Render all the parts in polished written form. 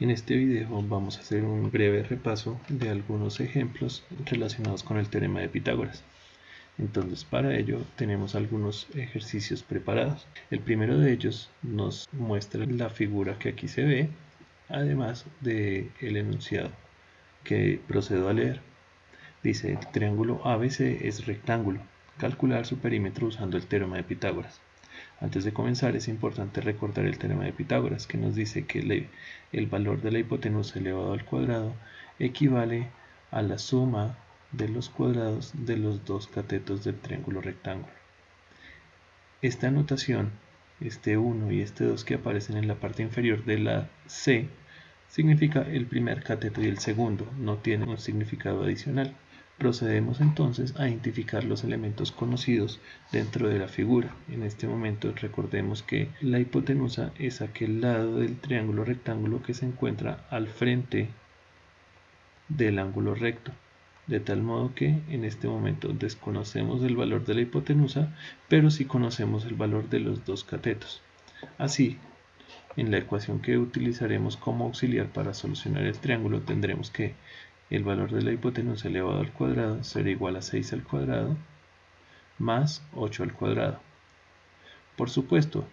En este video vamos a hacer un breve repaso de algunos ejemplos relacionados con el teorema de Pitágoras. Entonces, para ello tenemos algunos ejercicios preparados. El primero de ellos nos muestra la figura que aquí se ve, además del enunciado que procedo a leer. Dice: el triángulo ABC es rectángulo. Calcular su perímetro usando el teorema de Pitágoras. Antes de comenzar es importante recordar el teorema de Pitágoras, que nos dice que el valor de la hipotenusa elevado al cuadrado equivale a la suma de los cuadrados de los dos catetos del triángulo rectángulo. Esta notación, este 1 y este 2 que aparecen en la parte inferior de la C, significa el primer cateto y el segundo, no tienen un significado adicional. Procedemos entonces a identificar los elementos conocidos dentro de la figura. En este momento recordemos que la hipotenusa es aquel lado del triángulo rectángulo que se encuentra al frente del ángulo recto, de tal modo que en este momento desconocemos el valor de la hipotenusa, pero sí conocemos el valor de los dos catetos. Así, en la ecuación que utilizaremos como auxiliar para solucionar el triángulo tendremos que el valor de la hipotenusa elevado al cuadrado será igual a 6 al cuadrado más 8 al cuadrado. Por supuesto,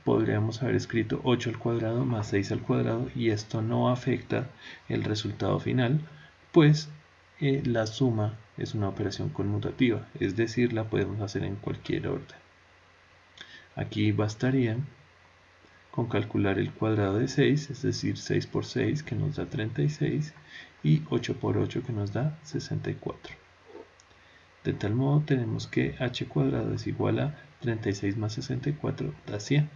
podríamos haber escrito 8 al cuadrado más 6 al cuadrado y esto no afecta el resultado final, pues la suma es una operación conmutativa, es decir, la podemos hacer en cualquier orden. Aquí bastarían con calcular el cuadrado de 6, es decir, 6 por 6 que nos da 36 y 8 por 8 que nos da 64. De tal modo tenemos que h cuadrado es igual a 36 más 64 da 100.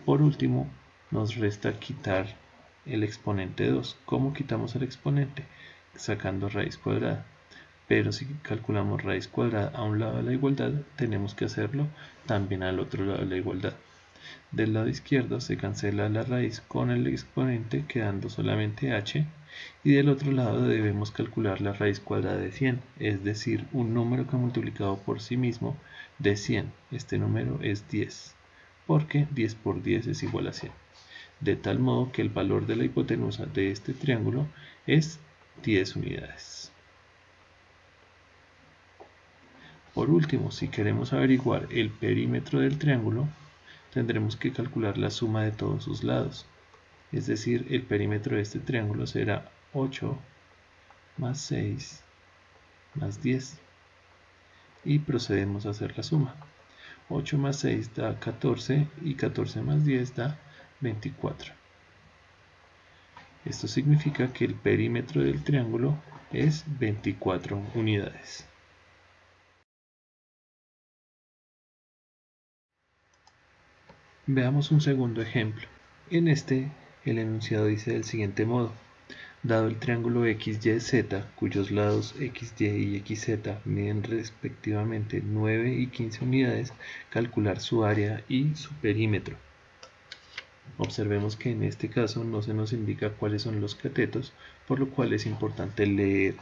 Por último, nos resta quitar el exponente 2. ¿Cómo quitamos el exponente? Sacando raíz cuadrada. Pero si calculamos raíz cuadrada a un lado de la igualdad, tenemos que hacerlo también al otro lado de la igualdad. Del lado izquierdo se cancela la raíz con el exponente, quedando solamente h, y del otro lado debemos calcular la raíz cuadrada de 100, es decir, un número que multiplicado por sí mismo de 100. Este número es 10, porque 10 por 10 es igual a 100. De tal modo que el valor de la hipotenusa de este triángulo es 10 unidades. Por último, si queremos averiguar el perímetro del triángulo, tendremos que calcular la suma de todos sus lados. Es decir, el perímetro de este triángulo será 8 más 6 más 10. Y procedemos a hacer la suma. 8 más 6 da 14 y 14 más 10 da 24. Esto significa que el perímetro del triángulo es 24 unidades. Veamos un segundo ejemplo. En este, el enunciado dice del siguiente modo: dado el triángulo XYZ, cuyos lados XY y XZ miden respectivamente 9 y 15 unidades, calcular su área y su perímetro. Observemos que en este caso no se nos indica cuáles son los catetos, por lo cual es importante leer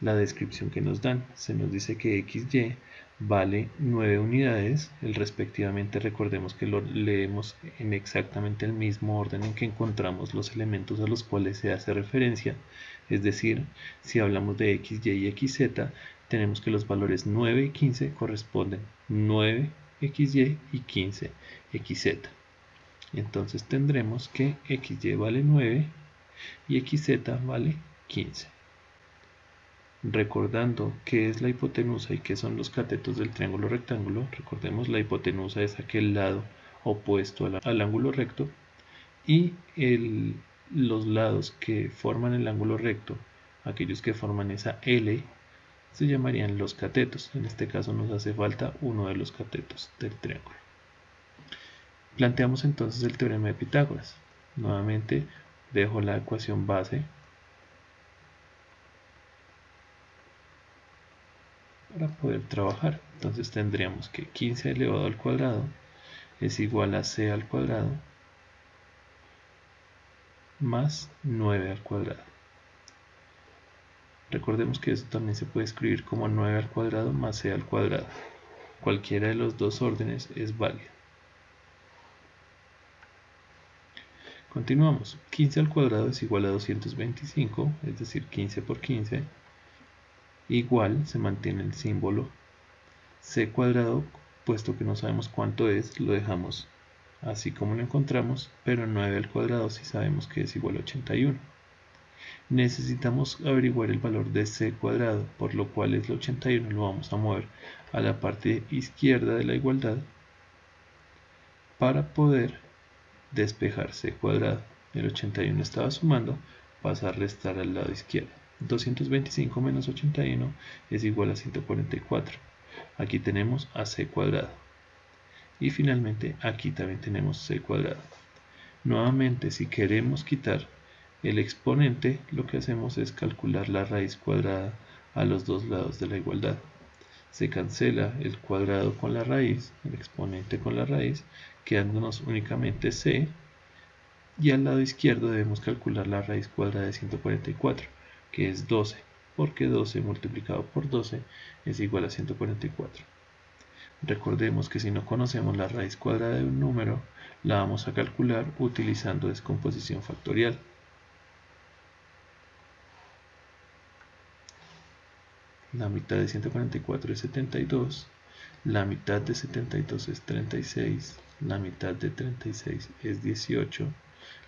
la descripción que nos dan. Se nos dice que XY vale 9 unidades, respectivamente recordemos que lo leemos en exactamente el mismo orden en que encontramos los elementos a los cuales se hace referencia, es decir, si hablamos de XY y XZ, tenemos que los valores 9 y 15 corresponden 9 XY y 15 XZ. Entonces tendremos que XY vale 9 y XZ vale 15. Recordando qué es la hipotenusa y qué son los catetos del triángulo rectángulo, recordemos, la hipotenusa es aquel lado opuesto al ángulo recto, y los lados que forman el ángulo recto, aquellos que forman esa L, se llamarían los catetos. En este caso nos hace falta uno de los catetos del triángulo. Planteamos entonces el teorema de Pitágoras. Nuevamente dejo la ecuación base para poder trabajar. Entonces tendríamos que 15 elevado al cuadrado es igual a c al cuadrado más 9 al cuadrado. Recordemos que esto también se puede escribir como 9 al cuadrado más c al cuadrado. Cualquiera de los dos órdenes es válido. Continuamos. 15 al cuadrado es igual a 225, es decir, 15 por 15. Igual se mantiene el símbolo c cuadrado, puesto que no sabemos cuánto es, lo dejamos así como lo encontramos, pero 9 al cuadrado sí sabemos que es igual a 81. Necesitamos averiguar el valor de c cuadrado, por lo cual el 81 lo vamos a mover a la parte izquierda de la igualdad para poder despejar c cuadrado. El 81 estaba sumando, pasa a restar al lado izquierdo. 225 menos 81 es igual a 144. Aquí tenemos a c cuadrado. Y finalmente aquí también tenemos c cuadrado. Nuevamente, si queremos quitar el exponente, lo que hacemos es calcular la raíz cuadrada a los dos lados de la igualdad. Se cancela el cuadrado con la raíz, el exponente con la raíz, quedándonos únicamente c. Y al lado izquierdo debemos calcular la raíz cuadrada de 144, que es 12, porque 12 multiplicado por 12 es igual a 144. Recordemos que si no conocemos la raíz cuadrada de un número, la vamos a calcular utilizando descomposición factorial. La mitad de 144 es 72, la mitad de 72 es 36, la mitad de 36 es 18,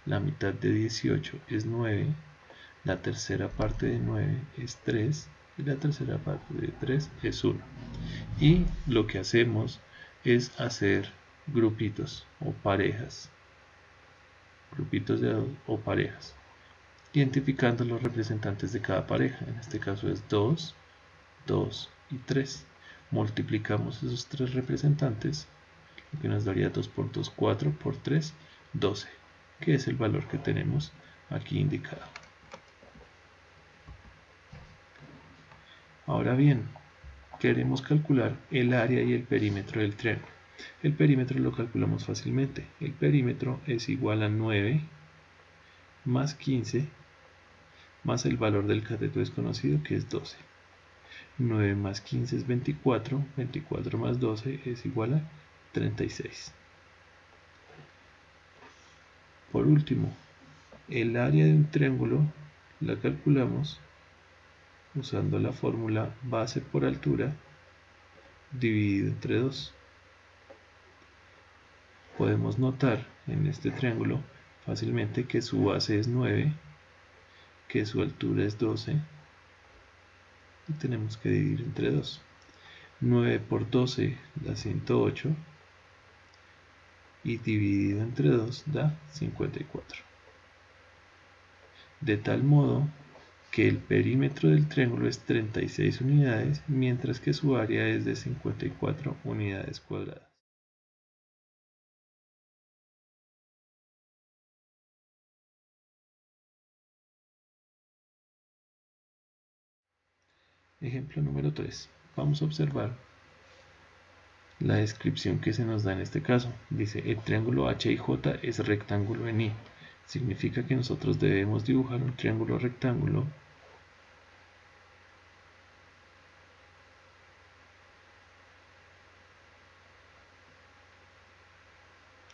la mitad de 18 es 9, la tercera parte de 9 es 3 y la tercera parte de 3 es 1. Y lo que hacemos es hacer grupitos o parejas, grupitos de dos o parejas, identificando los representantes de cada pareja. En este caso es 2, 2 y 3. Multiplicamos esos tres representantes, lo que nos daría 2 por 2, 4 por 3, 12, que es el valor que tenemos aquí indicado. Ahora bien, queremos calcular el área y el perímetro del triángulo. El perímetro lo calculamos fácilmente. El perímetro es igual a 9 más 15 más el valor del cateto desconocido, que es 12. 9 más 15 es 24, 24 más 12 es igual a 36. Por último, el área de un triángulo la calculamos usando la fórmula base por altura dividido entre 2. Podemos notar en este triángulo fácilmente que su base es 9, que su altura es 12 y tenemos que dividir entre 2. 9 por 12 da 108 y dividido entre 2 da 54. De tal modo que el perímetro del triángulo es 36 unidades, mientras que su área es de 54 unidades cuadradas. Ejemplo número 3. Vamos a observar la descripción que se nos da en este caso. Dice: el triángulo HIJ es rectángulo en I. Significa que nosotros debemos dibujar un triángulo rectángulo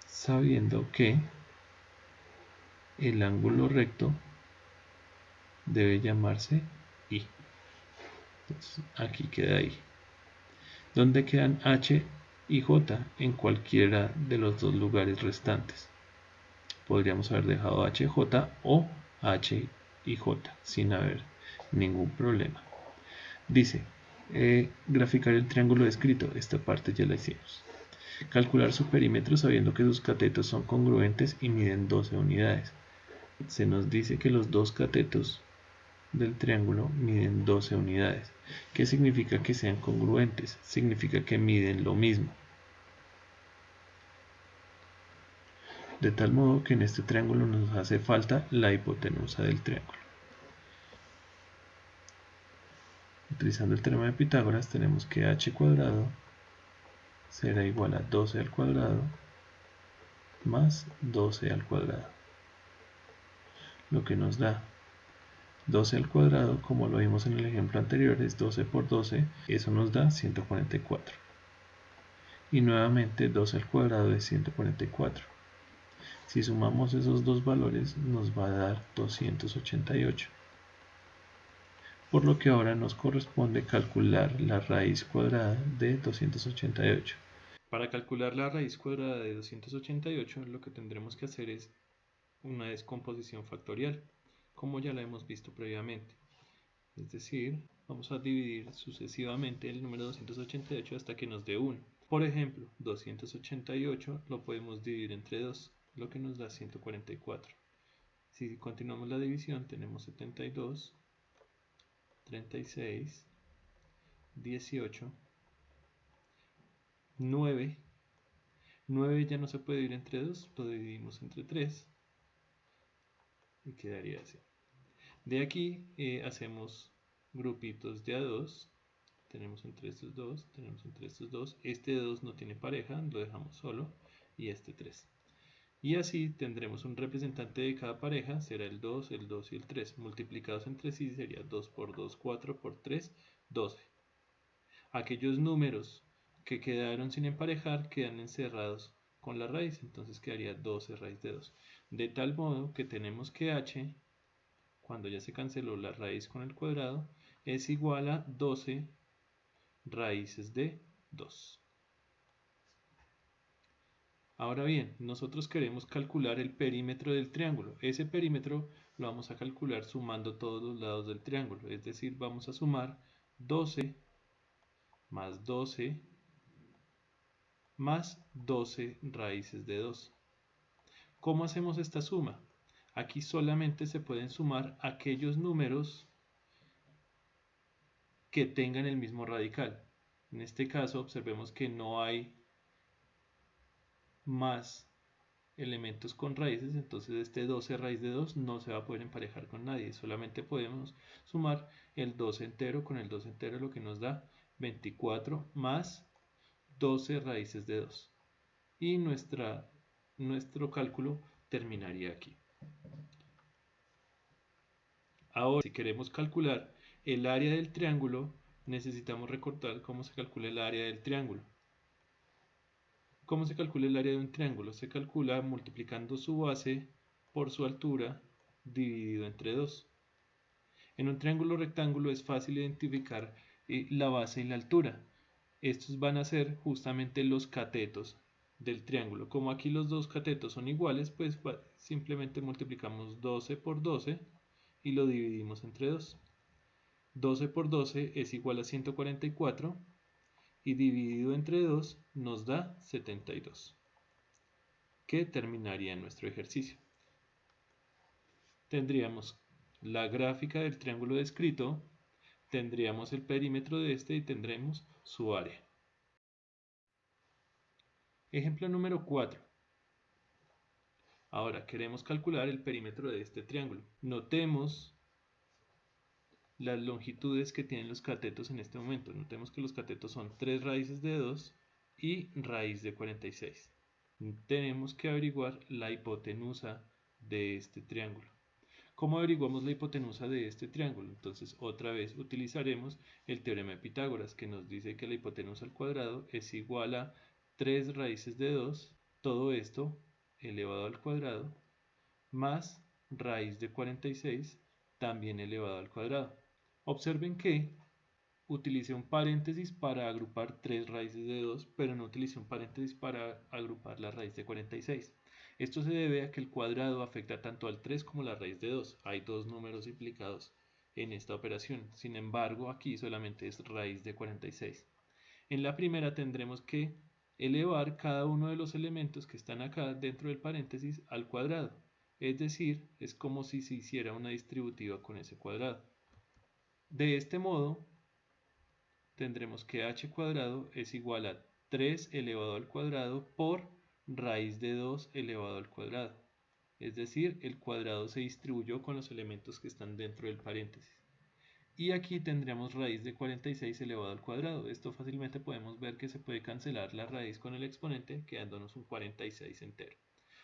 sabiendo que el ángulo recto debe llamarse I. Entonces, aquí queda I. ¿Dónde quedan H y J? En cualquiera de los dos lugares restantes. Podríamos haber dejado HJ o H y J sin haber ningún problema. Dice: graficar el triángulo descrito. Esta parte ya la hicimos. Calcular su perímetro sabiendo que sus catetos son congruentes y miden 12 unidades. Se nos dice que los dos catetos del triángulo miden 12 unidades. ¿Qué significa que sean congruentes? Significa que miden lo mismo. De tal modo que en este triángulo nos hace falta la hipotenusa del triángulo. Utilizando el teorema de Pitágoras tenemos que h cuadrado será igual a 12 al cuadrado más 12 al cuadrado, lo que nos da 12 al cuadrado, como lo vimos en el ejemplo anterior, es 12 por 12, eso nos da 144. Y nuevamente 12 al cuadrado es 144. Si sumamos esos dos valores nos va a dar 288. Por lo que ahora nos corresponde calcular la raíz cuadrada de 288. Para calcular la raíz cuadrada de 288 lo que tendremos que hacer es una descomposición factorial, como ya la hemos visto previamente. Es decir, vamos a dividir sucesivamente el número 288 hasta que nos dé 1. Por ejemplo, 288 lo podemos dividir entre 2, lo que nos da 144. Si continuamos la división, tenemos 72, 36, 18, 9. 9 ya no se puede dividir entre 2, lo dividimos entre 3 y quedaría así. De aquí hacemos grupitos de A2. Tenemos entre estos dos, tenemos entre estos dos. Este 2 no tiene pareja, lo dejamos solo. Y este 3. Y así tendremos un representante de cada pareja, será el 2 y el 3. Multiplicados entre sí sería 2 por 2, 4 por 3, 12. Aquellos números que quedaron sin emparejar quedan encerrados con la raíz, entonces quedaría 12 raíz de 2. De tal modo que tenemos que h, cuando ya se canceló la raíz con el cuadrado, es igual a 12 raíces de 2. Ahora bien, nosotros queremos calcular el perímetro del triángulo. Ese perímetro lo vamos a calcular sumando todos los lados del triángulo. Es decir, vamos a sumar 12 más 12 más 12 raíces de 2. ¿Cómo hacemos esta suma? Aquí solamente se pueden sumar aquellos números que tengan el mismo radical. En este caso observemos que no hay más elementos con raíces, entonces este 12 raíz de 2 no se va a poder emparejar con nadie, solamente podemos sumar el 12 entero con el 2 entero, lo que nos da 24 más 12 raíces de 2. Y nuestro cálculo terminaría aquí. Ahora, si queremos calcular el área del triángulo, necesitamos recordar cómo se calcula el área del triángulo. ¿Cómo se calcula el área de un triángulo? Se calcula multiplicando su base por su altura dividido entre 2. En un triángulo rectángulo es fácil identificar la base y la altura. Estos van a ser justamente los catetos del triángulo. Como aquí los dos catetos son iguales, pues simplemente multiplicamos 12 por 12 y lo dividimos entre 2. 12 por 12 es igual a 144 y dividido entre 2 nos da 72, que terminaría nuestro ejercicio. Tendríamos la gráfica del triángulo descrito, tendríamos el perímetro de este y tendremos su área. Ejemplo número 4. Ahora queremos calcular el perímetro de este triángulo. Notemos las longitudes que tienen los catetos en este momento. Notemos que los catetos son 3 raíces de 2 y raíz de 46. Tenemos que averiguar la hipotenusa de este triángulo. ¿Cómo averiguamos la hipotenusa de este triángulo? Entonces otra vez utilizaremos el teorema de Pitágoras, que nos dice que la hipotenusa al cuadrado es igual a 3 raíces de 2, todo esto elevado al cuadrado, más raíz de 46 también elevado al cuadrado. Observen que utilicé un paréntesis para agrupar 3 raíces de 2, pero no utilicé un paréntesis para agrupar la raíz de 46. Esto se debe a que el cuadrado afecta tanto al 3 como a la raíz de 2. Hay dos números implicados en esta operación. Sin embargo, aquí solamente es raíz de 46. En la primera tendremos que elevar cada uno de los elementos que están acá dentro del paréntesis al cuadrado. Es decir, es como si se hiciera una distributiva con ese cuadrado. De este modo, tendremos que h cuadrado es igual a 3 elevado al cuadrado por raíz de 2 elevado al cuadrado. Es decir, el cuadrado se distribuyó con los elementos que están dentro del paréntesis. Y aquí tendríamos raíz de 46 elevado al cuadrado. Esto fácilmente podemos ver que se puede cancelar la raíz con el exponente, quedándonos un 46 entero.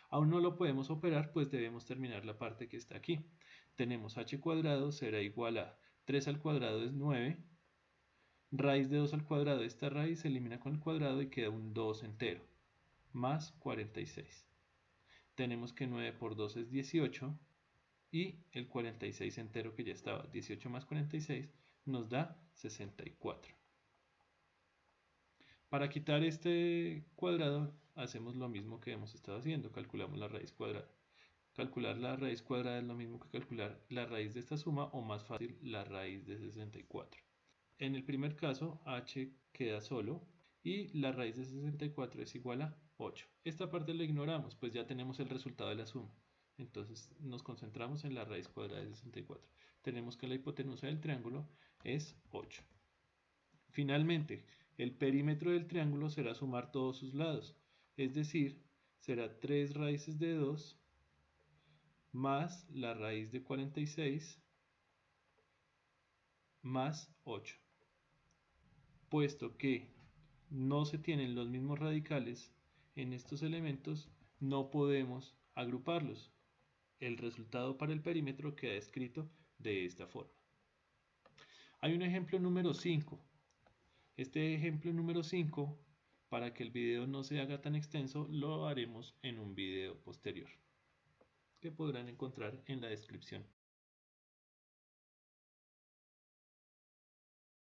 Aún no lo podemos operar, pues debemos terminar la parte que está aquí. Tenemos h cuadrado será igual a 3 al cuadrado es 9. Raíz de 2 al cuadrado, esta raíz se elimina con el cuadrado y queda un 2 entero, más 46. tenemos que 9 por 2 es 18 y el 46 entero que ya estaba, 18 más 46 nos da 64. Para quitar este cuadrado hacemos lo mismo que hemos estado haciendo, calculamos la raíz cuadrada. Calcular la raíz cuadrada es lo mismo que calcular la raíz de esta suma, o más fácil, la raíz de 64. En el primer caso, h queda solo y la raíz de 64 es igual a 8. Esta parte la ignoramos, pues ya tenemos el resultado de la suma. Entonces nos concentramos en la raíz cuadrada de 64. Tenemos que la hipotenusa del triángulo es 8. Finalmente, el perímetro del triángulo será sumar todos sus lados, es decir, será 3 raíces de 2 más la raíz de 46 más 8. Puesto que no se tienen los mismos radicales en estos elementos, no podemos agruparlos. El resultado para el perímetro queda escrito de esta forma. Hay un ejemplo número 5. Este ejemplo número 5, para que el video no se haga tan extenso, lo haremos en un video posterior, que podrán encontrar en la descripción.